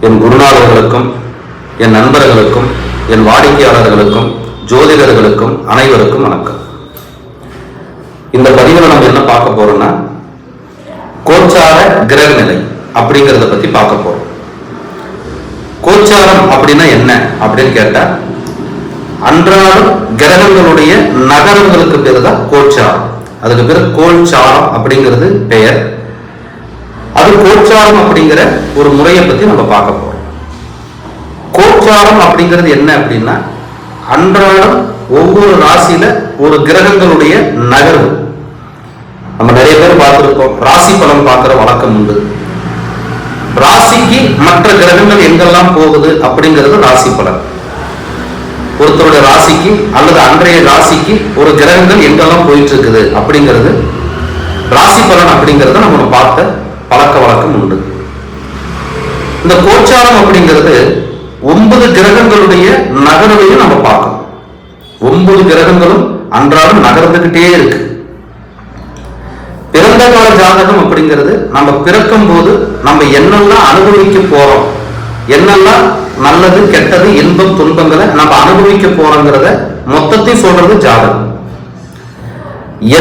என் குருநாதர்களுக்கும், என் நண்பர்களுக்கும், என் வாடிக்கையாளர்களுக்கும், ஜோதிடர்களுக்கும் அனைவருக்கும் வணக்கம். இந்த பதிவில் நம்ம என்ன பார்க்க போறோம்னா, கோச்சார கிரக நிலை அப்படிங்கிறத பத்தி பார்க்க போறோம். கோச்சாரம் அப்படின்னா என்ன அப்படின்னு கேட்டா, அன்றாடம் கிரகங்களுடைய நகரங்களுக்கு பேரு தான் கோச்சாரம். அதுக்கு பேரு கோல்சாரம் அப்படிங்கிறது பெயர். அது கோச்சாரம் அப்படிங்கிற ஒரு முறையை பத்தி நம்ம பார்க்க போறோம். கோச்சாரம் அப்படிங்கிறது என்ன அப்படின்னா, அன்றாடம் ஒவ்வொரு ராசியில ஒரு கிரகங்களுடைய நகர்வு. நம்ம நிறைய பேர் பார்த்திருக்கோம், ராசி பலன் பார்க்கிற வழக்கம் உண்டு. ராசிக்கு மற்ற கிரகங்கள் எங்கெல்லாம் போகுது அப்படிங்கிறது ராசி பலன். ஒருத்தருடைய ராசிக்கு அல்லது அன்றைய ராசிக்கு ஒரு கிரகங்கள் எங்கெல்லாம் போயிட்டு இருக்குது அப்படிங்கிறது ராசி பலன் அப்படிங்கிறத நம்ம பார்த்த பழக்க வழக்கம் உண்டு. இந்த கோச்சாரம் அப்படிங்கிறது 9 கிரகங்களுடைய நகர்வையும் நம்ம பார்க்கணும். 9 கிரகங்களும் அன்றாடம் நகர்ந்துகிட்டே இருக்கு. பிறந்த கால ஜாதகம் அப்படிங்கிறது நம்ம பிறக்கும் போது நம்ம என்னெல்லாம் அனுபவிக்க போறோம், என்னெல்லாம் நல்லது கெட்டது இன்பம் துன்பங்களை நம்ம அனுபவிக்க போறோங்கிறத மொத்தத்தையும் சொல்றது ஜாதகம்.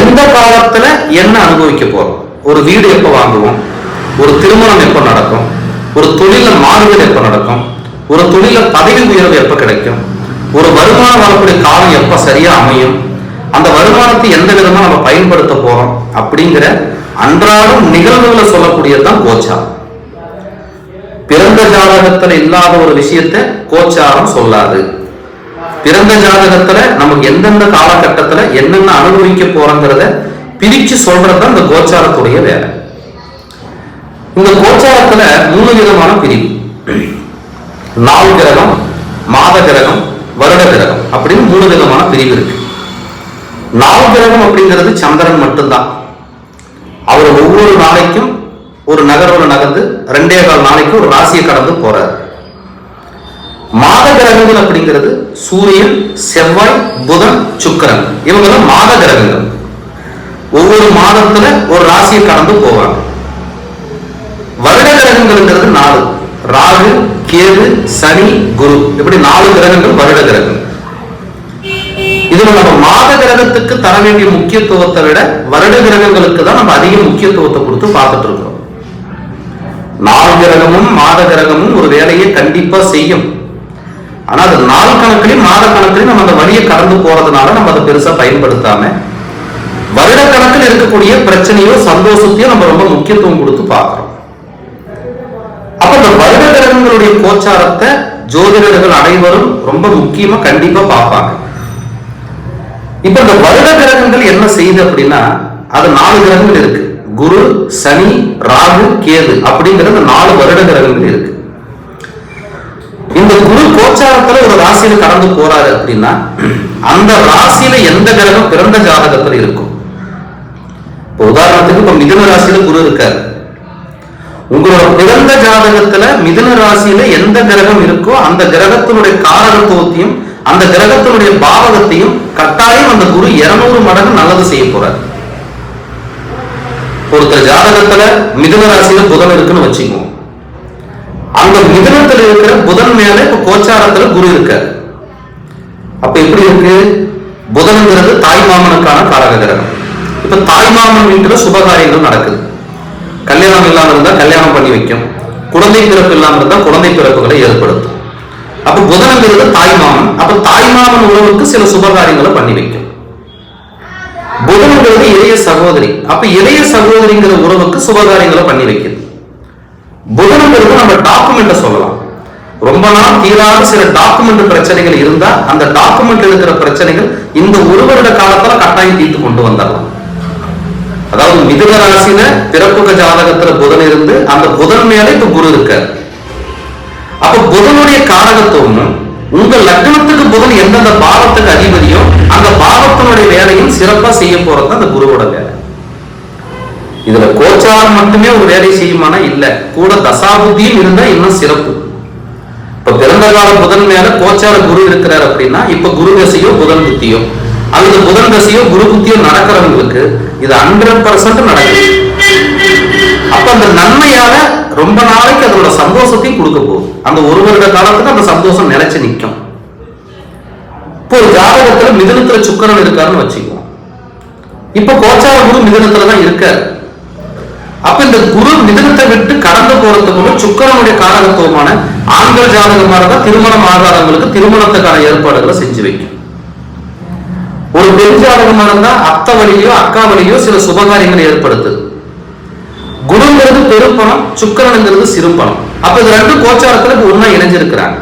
எந்த காலத்துல என்ன அனுபவிக்க போறோம், ஒரு வீடு எப்ப வாங்குவோம், ஒரு திருமணம் எப்ப நடக்கும், ஒரு தொழில மாறுதல் எப்ப நடக்கும், ஒரு தொழில பதவி உயர்வு எப்ப கிடைக்கும், ஒரு வருமானம் வரக்கூடிய காலம் எப்ப சரியா அமையும், அந்த வருமானத்தை எந்த விதமா நம்ம பயன்படுத்த போறோம் அப்படிங்கிற அன்றாடம் நிகழ்வுகளை சொல்லக்கூடியதுதான் கோச்சாரம். பிறந்த ஜாதகத்துல இல்லாத ஒரு விஷயத்தை கோச்சாரம் சொல்லாது. பிறந்த ஜாதகத்துல நமக்கு எந்தெந்த காலகட்டத்துல என்னென்ன அனுபவிக்க போறோங்கிறத பிரிச்சு சொல்றதுதான் இந்த கோச்சாரத்துடைய வேலை. இந்த கோச்சாரத்துல 3 விதமான பிரிவு. நாள் கிரகம், மாத கிரகம், வருட கிரகம் அப்படின்னு 3 விதமான பிரிவு இருக்கு. நாள் கிரகம் அப்படிங்கிறது சந்திரன் மட்டும்தான். அவர் ஒவ்வொரு நாளைக்கும் ஒரு நகர்வுல நகர்ந்து 2.25 நாளைக்கு ஒரு ராசியை கடந்து போறார். மாத கிரகங்கள் அப்படிங்கிறது சூரியன், செவ்வாய், புதன், சுக்கிரன், இவங்க மாத கிரகங்கள். ஒவ்வொரு மாதத்துல ஒரு ராசியை கடந்து போவாங்க. வருட கிரகங்கள்ங்கிறது 4. ராகு, கேது, சனி, குரு, இப்படி 4 கிரகங்கள் வருட கிரகங்கள். இதுல நம்ம மாத கிரகத்துக்கு தர வேண்டிய முக்கியத்துவத்தை விட வருட கிரகங்களுக்கு தான் நம்ம அதிக முக்கியத்துவத்தை கொடுத்து பார்த்துட்டு இருக்கிறோம். நாள் கிரகமும் மாத கிரகமும் ஒரு வேலையை கண்டிப்பா செய்யும். ஆனா அது நாள் கணக்கிலையும் மாத கணக்கிலையும் நம்ம அந்த வழியை கடந்து போறதுனால நம்ம அதை பெருசா பயன்படுத்தாம வருட கணக்கில் இருக்கக்கூடிய பிரச்சனையோ சந்தோஷத்தையோ நம்ம ரொம்ப முக்கியத்துவம் கொடுத்து பார்க்கிறோம். அப்ப இந்த வருட கிரகங்களுடைய கோச்சாரத்தை ஜோதிடர்கள் அனைவரும் ரொம்ப முக்கியமா கண்டிப்பா பார்ப்பாங்க. இப்ப இந்த வருட கிரகங்கள் என்ன செய்யுது அப்படின்னா, அது 4 கிரகங்கள் இருக்கு. குரு, சனி, ராகு, கேது அப்படிங்கிறது 4 வருட கிரகங்கள் இருக்கு. இந்த குரு கோச்சாரத்துல ஒரு ராசியில கடந்து போறாரு அப்படின்னா, அந்த ராசியில எந்த கிரகம் பிறந்த ஜாதகத்துல இருக்கும். இப்போ உதாரணத்துக்கு இப்ப மிதுன ராசியில குரு இருக்காரு. உங்களோட பிறந்த ஜாதகத்துல மிதுன ராசியில எந்த கிரகம் இருக்கோ அந்த கிரகத்தினுடைய காரகத்துவத்தையும் அந்த கிரகத்தினுடைய பாவகத்தையும் கட்டாயம் அந்த குரு 200 மடங்கு நல்லது செய்ய போறார். ஒருத்தர் ஜாதகத்துல மிதுன ராசியில புதன் இருக்குன்னு வச்சுக்குவோம். அந்த மிதுனத்துல இருக்கிற புதன் மேல இப்ப கோச்சாரத்துல குரு இருக்காரு. அப்ப எப்படி இருக்கு, புதன்ங்கிறது தாய் மாமனுக்கான காரக கிரகம். இப்ப தாய் மாமன் வீட்டுல சுபகாரியங்கள் நடக்குது. கல்யாணம் இல்லாம இருந்தா கல்யாணம் பண்ணி வைக்கும், குழந்தை பிறப்பு இல்லாம இருந்தா குழந்தை பிறப்புகளை ஏற்படுத்தும். அப்ப புதன்ங்கிறது தாய் மாமன். அப்ப தாய் மாமன் உறவுக்கு சில சுபகாரியங்களை பண்ணி வைக்கும். புதன்கிறது இளைய சகோதரி. அப்ப இளைய சகோதரிங்கிற உறவுக்கு சுபகாரியங்களை பண்ணி வைக்கிறது. புதன்கிறது நம்ம டாக்குமெண்ட சொல்லலாம். ரொம்ப நாள் தீராத சில டாக்குமெண்ட் பிரச்சனைகள் இருந்தா அந்த டாக்குமெண்ட் இருக்கிற பிரச்சனைகள் இந்த 1 வருட காலத்துல கட்டாயம் தீர்த்து கொண்டு வந்துடலாம். அதாவது மிதுன ராசியில பிறப்புக ஜாதகத்துல புதன் இருந்து அந்த புதன் மேல இப்ப குரு இருக்காரு. அப்ப புதனுடைய காரகத்துவமும் உங்க லக்னத்துக்கு புதன் எந்தெந்த பாவத்துக்கு அதிபதியோ அந்த பாவத்தினுடைய வேலையும் சிறப்பா செய்ய போறது அந்த குருவோட வேலை. இதுல கோச்சாரம் மட்டுமே ஒரு வேலை செய்யுமானா இல்ல, கூட தசாபுத்தியும் இருந்தா இன்னும் சிறப்பு. இப்ப பிறந்த கால புதன் மேல கோச்சார குரு இருக்கிறார் அப்படின்னா இப்ப குரு தசையோ புதன் புத்தியோ அல்லது புதன் தசையோ குரு புத்தியோ நடக்கிறவங்களுக்கு இது 100% நடக்குது. அப்ப அந்த நன்மையால ரொம்ப நாளைக்கு அதோட சந்தோஷத்தையும் கொடுக்க போகுது. அந்த ஒரு வருட காலத்துக்கு அந்த சந்தோஷம் நிலைச்சு நிற்கும். இப்போ ஒரு ஜாதகத்துல மிதுனத்துல சுக்கிரன் இருக்காருன்னு வச்சுக்குவோம். இப்ப கோச்சார குரு மிதுனத்துல தான் இருக்காரு. அப்ப இந்த குரு மிதுனத்தை விட்டு கடந்து போறதுக்குள்ள சுக்கிரனுடைய காரகத்துவமான ஆண்கள் ஜாதகமாக தான் திருமணம் ஆகாதவங்களுக்கு திருமணத்துக்கான ஏற்பாடுகளை செஞ்சு வைக்கும். ஒரு பெண் ஜாதகமாக இருந்தா அத்தை வழியோ அக்கா வழியோ சில சுபகாரியங்களை ஏற்படுத்துது. குருங்கிறது பெருப்பணம், சுக்கிரனுங்கிறது சிறுபணம். அப்ப இது ரெண்டு கோச்சாரத்துல ஒன்னா இணைஞ்சிருக்கிறாங்க.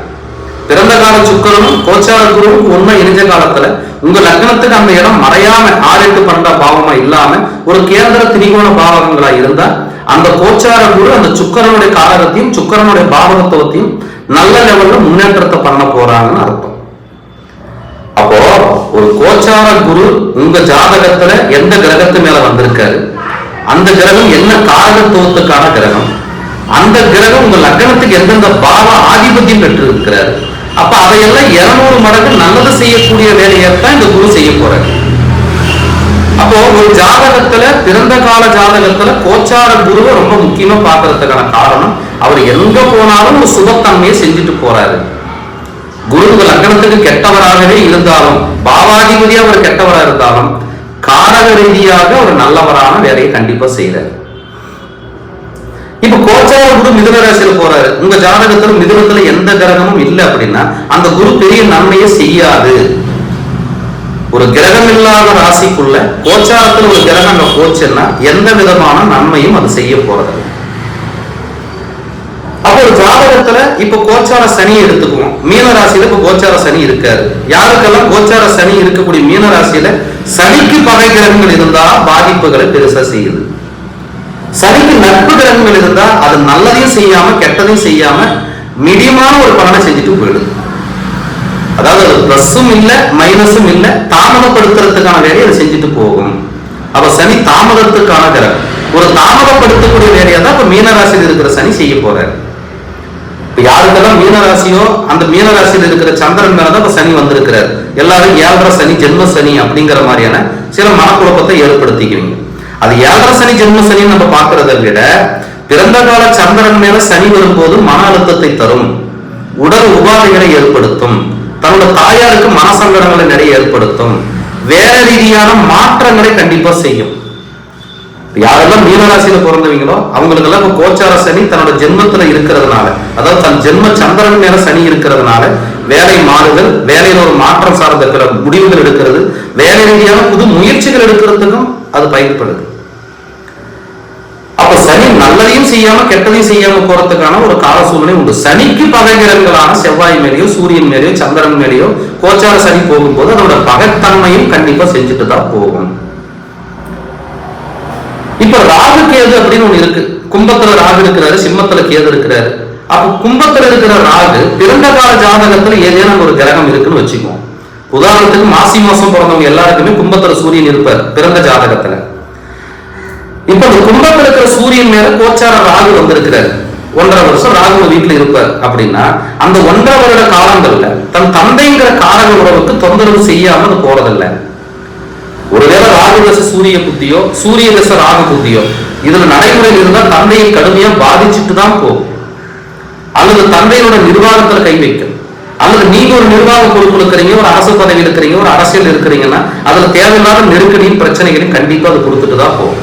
பிறந்த கால சுக்கிரனும் கோச்சார குருவும் ஒன்னா இணைஞ்ச காலத்துல உங்க லக்னத்துக்கு அந்த இடம் மறையாம 6, 8, 12 பாவமா இல்லாம ஒரு கேந்திர திரிகோண பாவகங்களா இருந்தா அந்த கோச்சார குரு அந்த சுக்கிரனுடைய காரகத்தையும் சுக்கிரனுடைய பாவகத்துவத்தையும் நல்ல லெவல்ல முன்னேற்றத்தை பண்ண போறாங்கன்னு அர்த்தம். அப்போ ஒரு கோச்சார குரு உங்க ஜாதகத்துல எந்த கிரகத்து மேல வந்திருக்காரு, அந்த கிரகம் என்ன காரகத்துவத்துக்கான கிரகம், அந்த கிரகம் உங்க லக்னத்துக்கு எந்தெந்த பாவ ஆதிபத்தியம் பெற்று இருக்கிறாரு, அப்ப அதையெல்லாம் 200 மடங்கு நல்லது செய்யக்கூடிய வேலையைத்தான் இந்த குரு செய்ய போறாரு. அப்போ ஒரு ஜாதகத்துல பிறந்த கால ஜாதகத்துல கோச்சார குருவை ரொம்ப முக்கியமா பாக்குறதுக்கான காரணம் அவர் எங்க போனாலும் ஒரு சுபத்தன்மையை செஞ்சுட்டு போறாரு. குரு உங்க லக்னத்துக்கு கெட்டவராகவே இருந்தாலும் பாவாதிபதியா அவர் கெட்டவரா இருந்தாலும் காரக ரீதியாக ஒரு நல்லவரான வேலையை கண்டிப்பா செய்யறாரு. இப்ப கோச்சார குரு மிதுன ராசியில போறாரு. உங்க ஜாதகத்துல மிதுனத்துல எந்த கிரகமும் இல்லை அப்படின்னா அந்த குரு பெரிய நன்மையை செய்யாது. ஒரு கிரகம் இல்லாத ராசிக்குள்ள கோச்சாரத்துல ஒரு கிரகம் அங்க போச்சுன்னா எந்த விதமான நன்மையும் அது செய்ய போறது. அப்போ ஒரு ஜாதகத்துல இப்ப கோச்சார சனி எடுத்துக்குவோம். மீன ராசியில இப்ப கோச்சார சனி இருக்காரு. யாருக்கெல்லாம் கோச்சார சனி இருக்கக்கூடிய மீன ராசியில சனிக்கு பகை கிரகங்கள் இருந்தா பாதிப்புகளை பெருசா செய்யுது. சனிக்கு நட்பு கிரகங்கள் இருந்தா அது நல்லதையும் செய்யாம கெட்டதையும் செய்யாம மீடியமான ஒரு பலனை செஞ்சுட்டு போயிடுது. அதாவது அது பிளஸும் இல்ல மைனஸும் இல்ல, தாமதப்படுத்துறதுக்கான வேலையை அதை செஞ்சுட்டு போகும். அப்ப சனி தாமதத்துக்கான கிரகம். ஒரு தாமதப்படுத்தக்கூடிய வேலையை தான் இப்ப மீனராசியில் இருக்கிற சனி செய்ய போறாரு. இப்ப யாருக்கெல்லாம் மீனராசியோ அந்த மீனராசியில் இருக்கிற சந்திரன் மேலதான் இப்ப சனி வந்திருக்கிறார். எல்லாரும் 7.5 சனி ஜென்ம சனி அப்படிங்கிற மாதிரியான சில மனக்குழப்பத்தை ஏற்படுத்திக்கிறீங்க. அது 7.5 சனி ஜென்ம சனி நம்ம பாக்குறதை விட பிறந்த கால சந்திரன் மேல சனி வரும்போது மன அழுத்தத்தை தரும், உடல் உபாதைகளை ஏற்படுத்தும், தன்னோட தாயாருக்கு மனசங்கடங்களை நிறைய ஏற்படுத்தும், வேற ரீதியான மாற்றங்களை கண்டிப்பா செய்யும். யாரெல்லாம் மீனராசியில பிறந்தவங்களோ அவங்களுக்கு எல்லாம் இப்ப கோச்சார சனி தன்னோட ஜென்மத்துல இருக்கிறதுனால, அதாவது தன் ஜென்ம சந்திரன் மேல சனி இருக்கிறதுனால வேலை மாறுதல், வேலையில ஒரு மாற்றம் சார்ந்த முடிவுகள் எடுக்கிறது, வேலை ரீதியான புது முயற்சிகள் எடுக்கிறதுக்கும் அது பயன்படுது. அப்ப சனி நல்லதையும் செய்யாம கெட்டதையும் செய்யாம போறதுக்கான ஒரு கால சூழ்நிலை உண்டு. சனிக்கு பகைகிரகங்களான செவ்வாய் மேலேயோ சூரியன் மேலேயோ சந்திரன் மேலேயோ கோச்சார சனி போகும்போது அதோட பகைத்தன்மையும் கண்டிப்பா செஞ்சுட்டு தான் போகும். இப்ப ராகு கேது அப்படின்னு ஒண்ணு இருக்கு. கும்பத்துல ராகு இருக்கிறாரு, சிம்மத்துல கேது இருக்கிறாரு. அப்ப கும்பத்துல இருக்கிற ராகு பிறந்த கால ஜாதகத்துல ஏதேனும் ஒரு கிரகம் இருக்குன்னு வச்சுக்குவோம். உதாரணத்துக்கு மாசி மாசம் பிறந்தவங்க எல்லாருக்குமே கும்பத்துல சூரியன் இருப்பார் பிறந்த ஜாதகத்துல. இப்ப இந்த கும்பத்துல இருக்கிற சூரியன் மேல கோச்சார ராகு வந்திருக்கிறாரு. 1.5 வருஷம் ராகு வீட்டுல இருப்பார் அப்படின்னா அந்த 1.5 வருட காலங்கள்ல தன் தந்தைங்கிற காரக உறவுக்கு தொந்தரவு செய்யாம அது போறதில்லை. ஒருவேளை ராகு தசை சூரிய புத்தியோ சூரிய தசை ராகு புத்தியோ இதுல நடைமுறையில் இருந்தா தந்தையை கடுமையா பாதிச்சுட்டு தான் போகும். அல்லது தந்தையோட நிர்வாகத்துல கை வைக்கும், அல்லது நீங்க ஒரு நிர்வாக பொறுப்பு இருக்கிறீங்க, ஒரு அரசு பதவி இருக்கிறீங்க, ஒரு அரசியல் இருக்கிறீங்கன்னா அதுல தேவையில்லாத நெருக்கடியும் பிரச்சனைகளையும் கண்டிப்பா அது கொடுத்துட்டு தான் போகும்.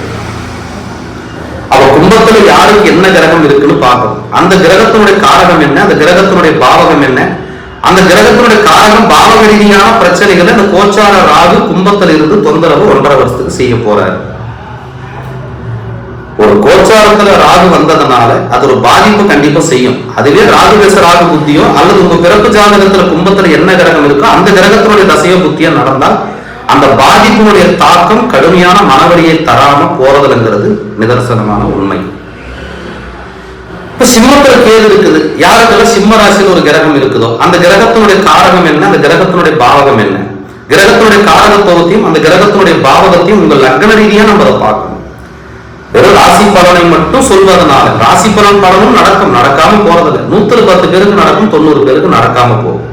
அவ கும்பத்துல யாருக்கு என்ன கிரகம் இருக்குன்னு பார்க்கணும். அந்த கிரகத்தினுடைய காரகம் என்ன, அந்த கிரகத்தினுடைய பாவகம் என்ன, அந்த கிரகத்தினுடைய காரகம் பாவக ரீதியான பிரச்சனைகளை அந்த கோச்சார ராகு கும்பத்தில் இருந்து தொந்தரவு 1.5 வருஷத்துக்கு செய்ய போறாரு. ஒரு கோச்சாரத்துல ராகு வந்ததுனால அது ஒரு பாதிப்பு கண்டிப்பா செய்யும். அதுவே ராகு தசை ராகு புத்தியோ அல்லது உங்க பிறப்பு ஜாதகத்துல கும்பத்துல என்ன கிரகம் இருக்கோ அந்த கிரகத்தினுடைய தசையோ புத்தியோ நடந்தால் அந்த பாதிப்பினுடைய தாக்கம் கடுமையான மனவழியை தராம போறதுங்கிறது நிதர்சனமான உண்மை. இப்ப சிம்மத்துல கேது இருக்குது. யாருக்கெல்லாம் சிம்ம ராசியில் ஒரு கிரகம் இருக்குதோ அந்த கிரகத்தினுடைய காரகம் என்ன, அந்த கிரகத்தினுடைய பாவகம் என்ன, கிரகத்தினுடைய காரகத்துவத்தையும் அந்த கிரகத்தினுடைய பாவகத்தையும் உங்க லக்ன ரீதியா நம்ம அதை பார்க்கணும். வெறும் ராசி பலனை மட்டும் சொல்வதனால ராசி பலனும் நடக்கும், நடக்காம போறதில்லை. 110 பேருக்கு நடக்கும், 90 பேருக்கு நடக்காம போகும்.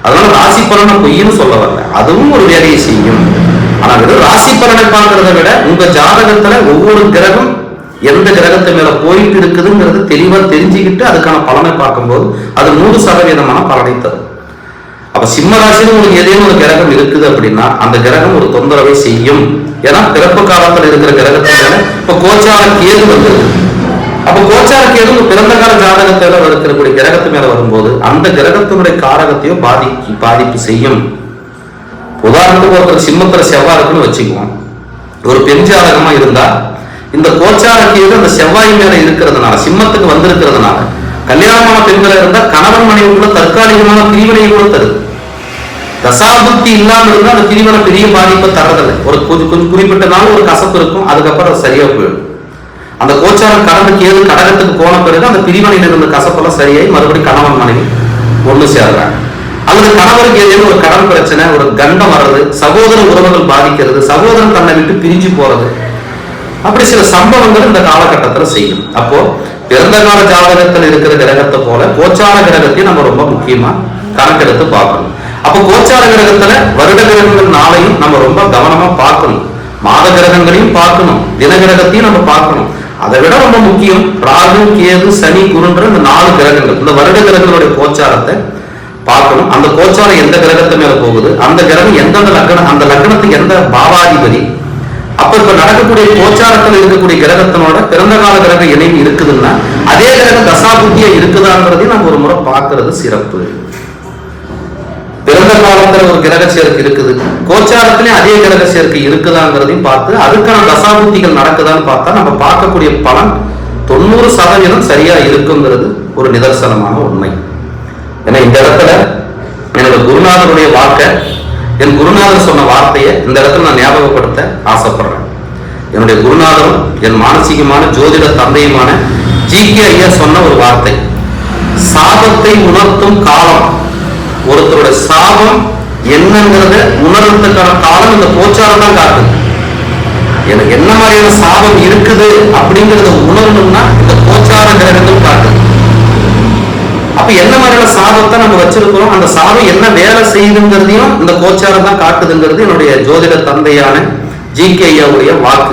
அதனால ராசி பலனை பொய்ன்னு சொல்ல வரல, அதுவும் ஒரு வேலையை செய்யும். ஆனா வெறும் ராசி பலனை பார்க்கறத விட உங்க ஜாதகத்துல ஒவ்வொரு கிரகம் எந்த கிரகத்து மேல போயிட்டு இருக்குதுங்கிறது தெளிவா தெரிஞ்சுக்கிட்டு அதுக்கான பலனை பார்க்கும்போது அது 100% பலனை தரும். அப்ப சிம்ம ராசியில் உங்களுக்கு ஏதேனும் ஒரு கிரகம் இருக்குது அப்படின்னா அந்த கிரகம் ஒரு தொந்தரவை செய்யும். ஏன்னா பிறப்பு காலத்தில் இருக்கிற கிரகத்துல இப்ப கோச்சார கேது வந்திருக்கு. அப்ப கோச்சார கேது பிறந்த கால ஜாதகத்துல இருக்கக்கூடிய கிரகத்து மேல வரும்போது அந்த கிரகத்தினுடைய காரகத்தையும் பாதிப்பு செய்யும். உதாரணத்துக்கு ஒருத்தர் சிம்மத்துல செவ்வாய் இருக்குன்னு வச்சுக்குவோம். ஒரு பெண் ஜாதகமா இருந்தா இந்த கோச்சார கேது அந்த செவ்வாய் மேல இருக்கிறதுனால சிம்மத்துக்கு வந்திருக்கிறதுனால கல்யாணமான பெண்களை இருந்தா கணவன் மனைவிக்குள்ள தற்காலிகமான பிரிவினை கூட தருது. தசாபுத்தி இல்லாம இருந்தா அந்த பிரிவினை பெரிய பாதிப்பை தரதில்லை. ஒரு கொஞ்சம் குறிப்பிட்ட நாள் ஒரு கசப்பு இருக்கும், அதுக்கப்புறம் அது சரியா போயிடும். அந்த கோச்சாரம் கடந்து கேது கடகத்துக்கு போன பிறகு அந்த பிரிவினையில இருந்த கசப்பெல்லாம் சரியாய் மறுபடியும் கணவன் மனைவி ஒண்ணு சேர்றாங்க. அல்லது கணவருக்கு ஏதேனும் ஒரு கடன் பிரச்சனை, ஒரு கண்டம் வர்றது, சகோதர உறவுகள் பாதிக்கிறது, சகோதரன் தன்னை விட்டு பிரிஞ்சு போறது, அப்படி சில சம்பவங்கள் இந்த காலகட்டத்தில் செய்யும். அப்போ பிறந்த கால ஜாதகத்தில் இருக்கிற கிரகத்தை போல கோச்சார கிரகத்தையும் நம்ம ரொம்ப முக்கியமா கணக்கெடுத்து பார்க்கணும். அப்போ கோச்சார கிரகத்துல வருட கிரகங்கள் நாளையும் நம்ம ரொம்ப கவனமா பார்க்கணும். மாத கிரகங்களையும் பார்க்கணும், தின கிரகத்தையும் நம்ம பார்க்கணும். அதை விட ரொம்ப முக்கியம் ராகு, கேது, சனி, குருன்ற இந்த 4 கிரகங்கள், இந்த வருட கிரகங்களுடைய கோச்சாரத்தை பார்க்கணும். அந்த கோச்சாரம் எந்த கிரகத்தை மேல போகுது, அந்த கிரகம் எந்தெந்த லக்னம், அந்த லக்னத்துக்கு எந்த பாவாதிபதி, அப்ப இப்ப நடக்கக்கூடிய கோச்சாரத்தில் இருக்கக்கூடிய கிரகத்தினோட பிறந்த கால கிரக இணைவு இருக்குதுன்னா அதே கிரகம் தசாபுத்தியா இருக்குதாங்கிறதையும் நம்ம ஒரு முறை பார்க்கறது சிறப்பு. பிறந்த காலத்துல ஒரு கிரக சேர்க்கை இருக்குது, கோச்சாரத்திலேயே அதே கிரக சேர்க்கை இருக்குதாங்கிறதையும் பார்த்து அதுக்கான தசாபுத்திகள் நடக்குதான்னு பார்த்தா நம்ம பார்க்கக்கூடிய பலன் 90% சரியா இருக்குங்கிறது ஒரு நிதர்சனமான உண்மை. ஏன்னா இந்த இடத்துல என்னோட குருநாதருடைய வாக்கை, என் குருநாதர் சொன்ன வார்த்தையை இந்த இடத்துல நான் ஞாபகப்படுத்த ஆசைப்படுறேன். என்னுடைய குருநாதரும் என் மானசீகமான ஜோதிட தந்தையுமான ஜி.கே. ஐயா சொன்ன ஒரு வார்த்தை, சாபத்தை உணர்த்தும் காலம். ஒருத்தருடைய சாபம் என்னங்கிறத உணர்றதுக்கான காலம் இந்த கோச்சாரம் தான் காட்டுது. எனக்கு என்ன மாதிரியான சாபம் இருக்குது அப்படிங்கிறத உணரணும்னா இந்த கோச்சார கிரகங்கள் காட்டுது. அப்ப என்ன மாதிரியான சாபத்தை நம்ம வச்சிருக்கிறோம், அந்த சாபம் என்ன வேலை செய்யுதுங்கிறதையும் இந்த கோச்சாரம் தான் காட்டுதுங்கிறது என்னுடைய ஜோதிட தந்தையான ஜி.கே. ஐயாவுடைய வாக்கு.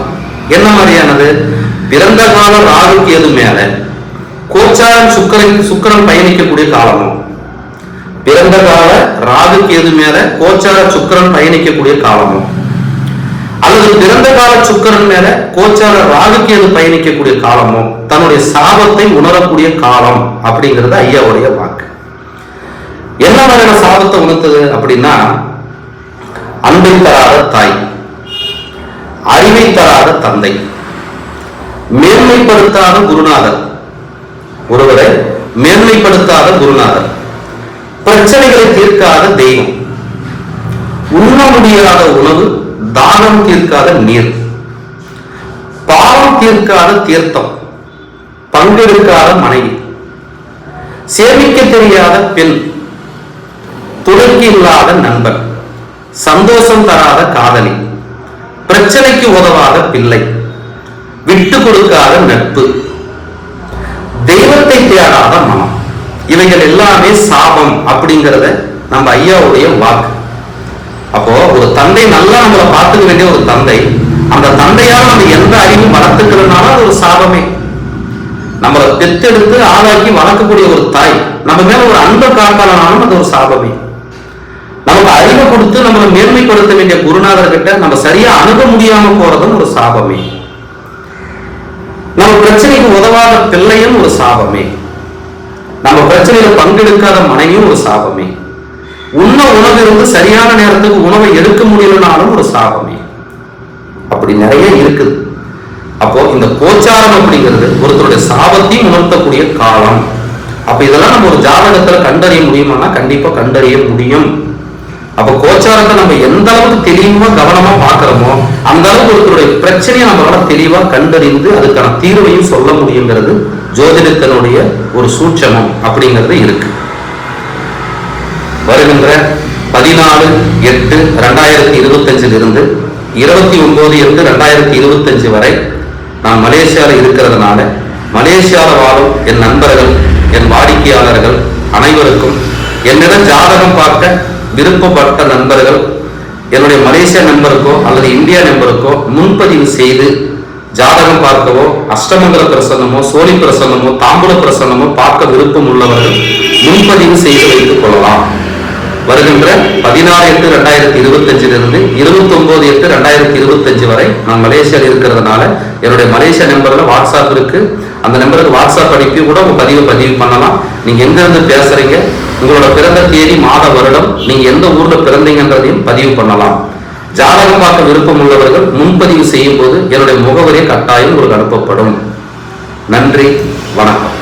என்ன மாதிரியானது, பிறந்த கால ராகு கேது மேல கோச்சாரம் சுக்கிரன் பயணிக்கக்கூடிய காலமும், பிறந்த கால ராகு கேது மேல கோச்சார சுக்கிரன் பயணிக்கக்கூடிய காலமும், அல்லது பிறந்த கால சுக்கிரன் மேல கோச்சார ராகு கேது பயணிக்கக்கூடிய காலமும் தன்னுடைய சாபத்தை உணரக்கூடிய காலம் அப்படிங்கிறது ஐயாவுடைய வாக்கு. என்ன மாதிரியான சாபத்தை உணர்த்தது அப்படின்னா, அன்பை தராத தாய், அறிவை தராத தந்தை, மேன்மைப்படுத்தாத குருநாதர், ஒருவரை மேன்மைப்படுத்தாத குருநாதர், பிரச்சனைகளை தீர்க்காத தெய்வம், உண்ண முடியாத உணவு, தானம் தீர்க்காத நீர், பாவம் தீர்க்காத தீர்த்தம், பங்கெடுக்காத மனைவி, சேமிக்க தெரியாத பெண், துணைக்கு இல்லாத நண்பன், சந்தோஷம் தராத காதலி, பிரச்சனைக்கு உதவாத பிள்ளை, விட்டு கொடுக்காத நட்பு, தெய்வத்தை தேடாத மனம். இவைகள் எல்லாமே சாபம் அப்படிங்கிறத நம்ம ஐயாவுடைய வாக்கு. அப்போ ஒரு தந்தை நல்லா நம்மளை பார்த்துக்க வேண்டிய ஒரு தந்தை, அந்த தந்தையால் நம்ம எந்த அறிவும் வளர்த்துக்கிறதுனால அது ஒரு சாபமே. நம்மளை பெத்தெடுத்து ஆளாக்கி வளர்க்கக்கூடிய ஒரு தாய் நம்ம மேல ஒரு அன்பை காட்டாலும் அது ஒரு சாபமே. நமக்கு அறிவை கொடுத்து நம்மளை மேன்மைப்படுத்த வேண்டிய குருநாதர் கிட்ட நம்ம சரியா அணுக முடியாம போறதும் ஒரு சாபமே. நம்ம பிரச்சனைக்கு உதவாத பிள்ளையும் ஒரு சாபமே. நம்ம பிரச்சனையில பங்கெடுக்காத மனைவியும் ஒரு சாபமே. உண்ண உணவு இருந்து சரியான நேரத்துக்கு உணவை எடுக்க முடியலனாலும் ஒரு சாபமே. அப்படி நிறைய இருக்குது. அப்போ இந்த கோச்சாரம் அப்படிங்கிறது ஒருத்தருடைய சாபத்தையும் உணர்த்தக்கூடிய காலம். அப்ப இதெல்லாம் நம்ம ஒரு ஜாதகத்துல கண்டறிய முடியுமானா கண்டிப்பா கண்டறிய முடியும். அப்ப கோச்சாரத்தை நம்ம எந்த அளவுக்கு தெளிவா கவனமா பாக்குறோமோ அந்த அளவுக்கு ஒருத்தருடைய பிரச்சனையை நம்மளால தெளிவா கண்டறிந்து அதுக்கான தீர்வையும் சொல்ல முடியுங்கிறது ஜோதிடத்தினுடைய ஒரு சூட்சமம் அப்படிங்கிறது இருக்கு. வருகின்ற 14/8/2025 இருந்து 29/8/2025 வரை நான் மலேசியாவில் இருக்கிறதுனால மலேசியாவில் வாழும் என் நண்பர்கள், என் வாடிக்கையாளர்கள் அனைவருக்கும் என்னிடம் ஜாதகம் பார்க்க விருப்பப்பட்ட நண்பர்கள் என்னுடைய மலேசியா நண்பருக்கோ அல்லது இந்தியா நண்பருக்கோ முன்பதிவு செய்து ஜாதகம் பார்க்கவோ, அஷ்டமங்கல பிரசன்னமோ, சோழி பிரசன்னமோ, தாம்பூல பிரசன்னமோ பார்க்க விருப்பம் உள்ளவர்கள் முன்பதிவு செய்து வைத்துக் கொள்ளலாம். வருகின்ற 16/8/2025 29/8/2025 வரை நான் மலேசியாவில் இருக்கிறதுனால என்னுடைய மலேசியா நம்பர்ல வாட்ஸ்அப் இருக்கு. அந்த நம்பருக்கு வாட்ஸ்அப் அனுப்பி கூட உங்க பதிவு பண்ணலாம். நீங்க எங்க இருந்து பேசுறீங்க, உங்களோட பிறந்த தேதி, மாத, வருடம், நீங்க எந்த ஊர்ல பிறந்தீங்கன்றதையும் பதிவு பண்ணலாம். ஜாதகம் பார்க்க விருப்பம் உள்ளவர்கள் முன்பதிவு செய்யும் போது என்னுடைய முகவரி கட்டாயம் உங்களுக்கு அனுப்பப்படும். நன்றி, வணக்கம்.